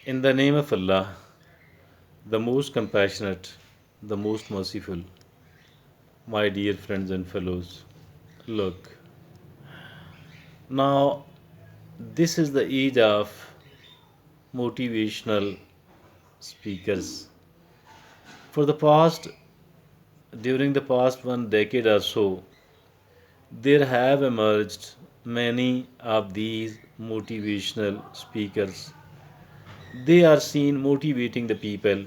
In the name of Allah, the most compassionate, the most merciful, my dear friends and fellows, look, now this is the age of motivational speakers. For the past, during the past 1 decade or so, there have emerged many of these motivational speakers. They are seen motivating the people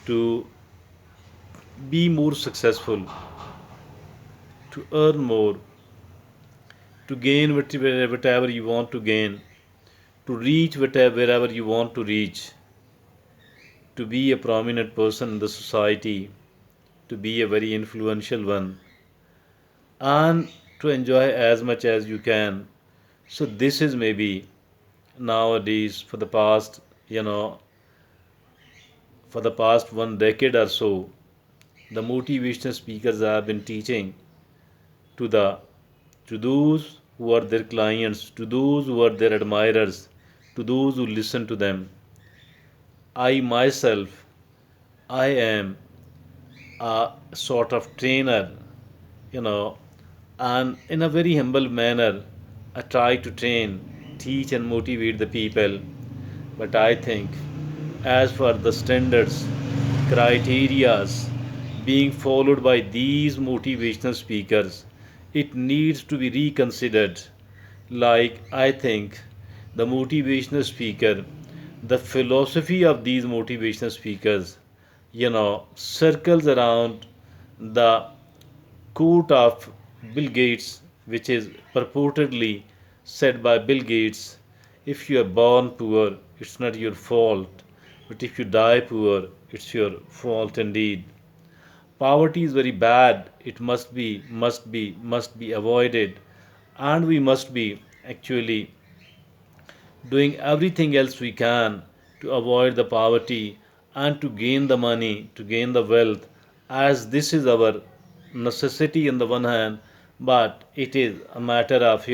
to be more successful, to earn more, to gain whatever you want to gain, to reach wherever you want to reach, to be a prominent person in the society, to be a very influential one, and to enjoy as much as you can. So, this is maybe nowadays you know, for the past 1 decade or so, the motivational speakers have been teaching to the to those who are their clients, to those who are their admirers, to those who listen to them. I myself, I am a sort of trainer, you know, and in a very humble manner, I try to train, teach, and motivate the people. But I think, as for the standards, criterias being followed by these motivational speakers, it needs to be reconsidered. Like, I think the motivational speaker, the philosophy of these motivational speakers, circles around the quote of Bill Gates, which is purportedly said by Bill Gates: if you are born poor, it's not your fault, but if you die poor, it's your fault indeed. Poverty is very bad, it must be avoided, and we must be actually doing everything else we can to avoid the poverty and to gain the money, to gain the wealth, as this is our necessity on the one hand, but it is a matter of,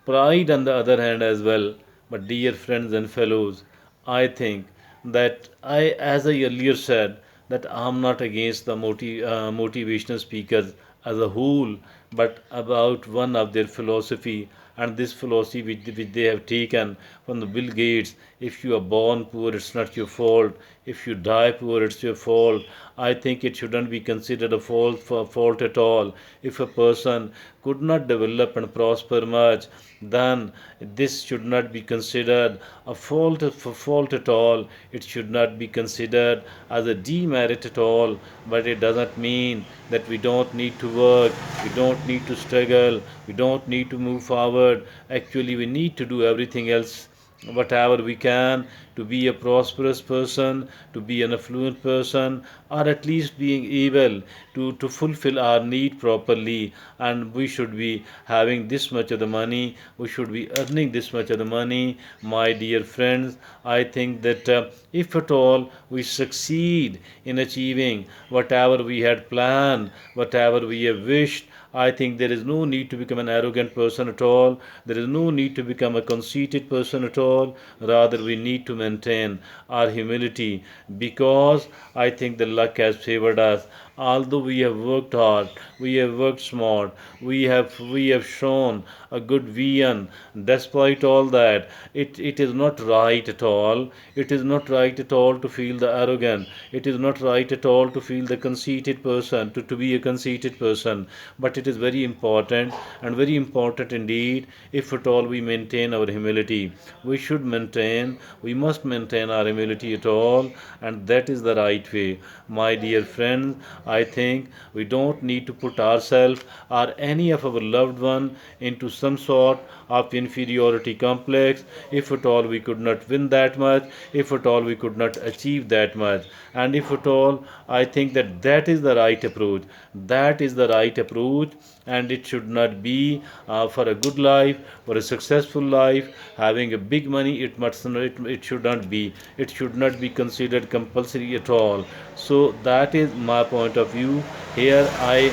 pride on the other hand as well. But, dear friends and fellows, I think that as I earlier said, that I'm not against the motivational speakers as a whole, but about one of their philosophy, and this philosophy which they have taken from the Bill Gates: if you are born poor, it's not your fault. If you die poor, it's your fault. I think it shouldn't be considered a fault at all. If a person could not develop and prosper much, then this should not be considered a fault at all. It should not be considered as a demerit at all. But it doesn't mean that we don't need to work, we don't need to struggle, we don't need to move forward. Actually, we need to do everything else, whatever we can, to be a prosperous person, to be an affluent person, or at least being able to fulfill our need properly. And we should be having this much of the money, we should be earning this much of the money. My dear friends, I think that if at all we succeed in achieving whatever we had planned, whatever we have wished, I think there is no need to become an arrogant person at all. There is no need to become a conceited person at all. Rather, we need to maintain our humility, because I think the luck has favored us. Although we have worked hard, we have worked smart, we have shown a good vision. Despite all that, it is not right at all. It is not right at all to feel the arrogant. It is not right at all to feel the conceited person, to be a conceited person. But it is very important, and very important indeed, if at all we maintain our humility. We must maintain our humility at all, and that is the right way. My dear friends, I think we don't need to put ourselves or any of our loved one into some sort of inferiority complex. If at all we could not win that much, if at all we could not achieve that much, and if at all, I think that that is the right approach. That is the right approach, and it should not be for a good life, for a successful life, having a big money. It should not be. It should not be considered compulsory at all. So that is my point of view. Here I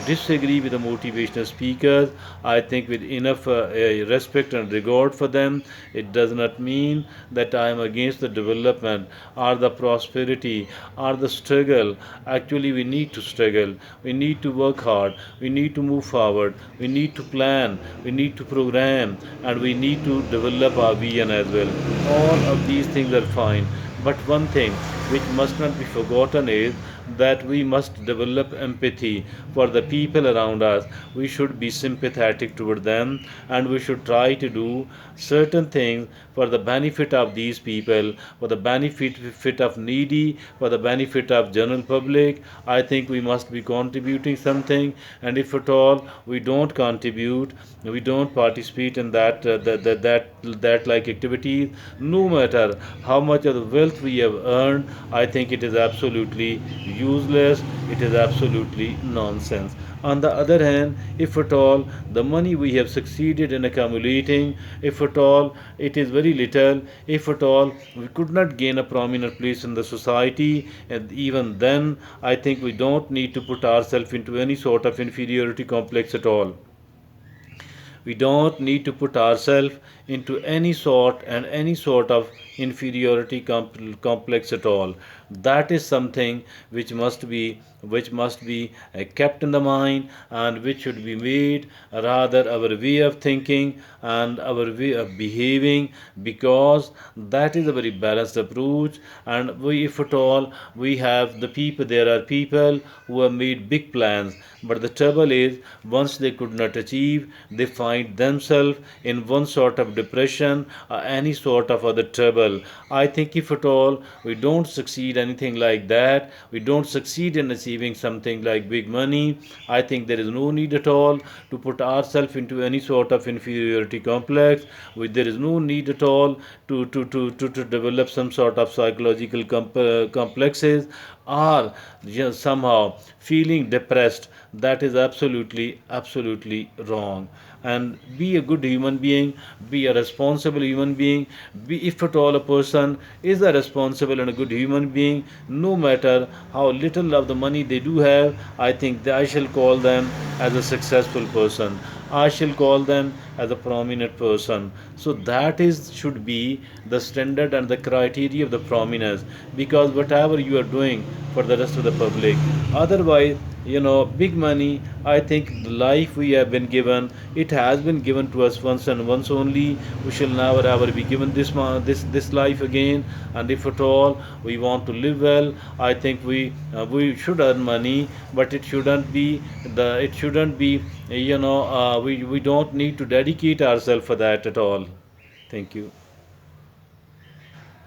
disagree with the motivational speakers. I think with enough respect and regard for them, it does not mean that I am against the development or the prosperity or the struggle. Actually, we need to struggle. We need to work hard. We need to move forward. We need to plan. We need to program, and we need to develop our vision as well. All of these things are fine. But one thing which must not be forgotten is that we must develop empathy for the people around us. We should be sympathetic toward them, and we should try to do certain things for the benefit of these people, for the benefit of needy, for the benefit of general public. I think we must be contributing something, and if at all we don't contribute, we don't participate in that like activities, no matter how much of the wealth we have earned, I think it is absolutely useless. It is absolutely nonsense. On the other hand, if at all the money we have succeeded in accumulating, if at all it is very little, if at all we could not gain a prominent place in the society, and even then I think we don't need to put ourselves into any sort of inferiority complex at all. We don't need to put ourselves into any sort of inferiority complex at all. That is something which must be kept in the mind, and which should be made rather our way of thinking and our way of behaving, because that is a very balanced approach. And we, if at all we have the people, there are people who have made big plans, but the trouble is, once they could not achieve, they find themselves in one sort of depression or any sort of other trouble. I think if at all we don't succeed anything like that, we don't succeed in achieving something like big money, I think there is no need at all to put ourselves into any sort of inferiority complex. There is no need at all to develop some sort of psychological complexes, or just somehow feeling depressed. That is absolutely wrong. And be a good human being, be a responsible human being. Be, if at all a person is a responsible and a good human being, no matter how little of the money they do have, I think that I shall call them as a successful person. I shall call them as a prominent person. So that is should be the standard and the criteria of the prominence, because whatever you are doing for the rest of the public, otherwise, big money, I think the life we have been given, it has been given to us once and once only. We shall never ever be given this life again. And if at all we want to live well, I think we should earn money, but it shouldn't be we don't need to dedicate ourselves for that at all. Thank you.